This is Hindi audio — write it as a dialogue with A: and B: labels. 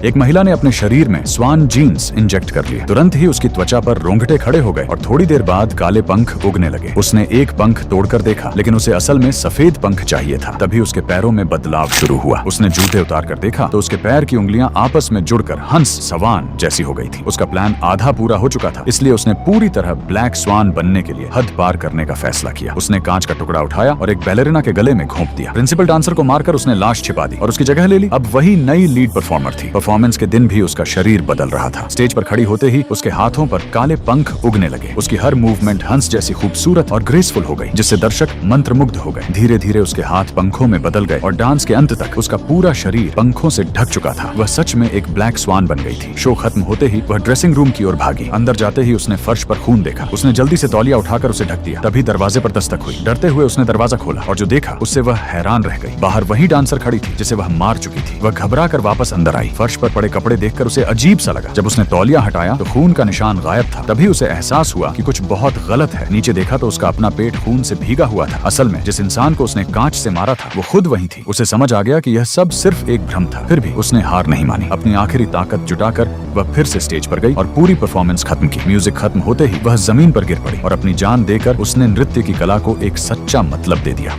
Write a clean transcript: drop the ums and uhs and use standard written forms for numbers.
A: एक महिला ने अपने शरीर में स्वान जीन्स इंजेक्ट कर लिए। तुरंत ही उसकी त्वचा पर रोंगटे खड़े हो गए और थोड़ी देर बाद काले पंख उगने लगे। उसने एक पंख तोड़कर देखा, लेकिन उसे असल में सफेद पंख चाहिए था। तभी उसके पैरों में बदलाव शुरू हुआ। उसने जूते उतार कर देखा तो उसके पैर की उंगलियां आपस में जुड़कर हंस सवान जैसी हो गई थी। उसका प्लान आधा पूरा हो चुका था, इसलिए उसने पूरी तरह ब्लैक स्वान बनने के लिए हद पार करने का फैसला किया। उसने कांच का टुकड़ा उठाया और एक बैलेरिना के गले में घोंप दिया। प्रिंसिपल डांसर को मारकर उसने लाश छिपा दी और उसकी जगह ले ली। अब वही नई लीड परफॉर्मर थी। परफॉर्मेंस के दिन भी उसका शरीर बदल रहा था। स्टेज पर खड़ी होते ही उसके हाथों पर काले पंख उगने लगे। उसकी हर मूवमेंट हंस जैसी खूबसूरत और ग्रेसफुल हो गई, जिससे दर्शक मंत्रमुग्ध हो गए। धीरे धीरे उसके हाथ पंखों में बदल गए और डांस के अंत तक उसका पूरा शरीर पंखों से ढक चुका था। वह सच में एक ब्लैक स्वान बन गई थी। शो खत्म होते ही वह ड्रेसिंग रूम की ओर भागी। अंदर जाते ही उसने फर्श पर खून देखा। उसने जल्दी से तौलिया उठाकर उसे ढक दिया। तभी दरवाजे पर दस्तक हुई। डरते हुए उसने दरवाजा खोला और जो देखा उससे वह हैरान रह गई। बाहर वही डांसर खड़ी थी जिसे वह मार चुकी थी। वह घबरा कर वापस अंदर आई। फर्श पर पड़े कपड़े देखकर उसे अजीब सा लगा। जब उसने तौलिया हटाया तो खून का निशान गायब था। तभी उसे एहसास हुआ कि कुछ बहुत गलत है। नीचे देखा तो उसका अपना पेट खून से भीगा हुआ था। असल में जिस इंसान को उसने कांच से मारा था वो खुद वही थी। उसे समझ आ गया कि यह सब सिर्फ एक भ्रम था। फिर भी उसने हार नहीं मानी। अपनी आखिरी ताकत जुटाकर वह फिर से स्टेज पर गई और पूरी परफॉर्मेंस खत्म की। म्यूजिक खत्म होते ही वह जमीन पर गिर पड़ी और अपनी जान देकर उसने नृत्य की कला को एक सच्चा मतलब दे दिया।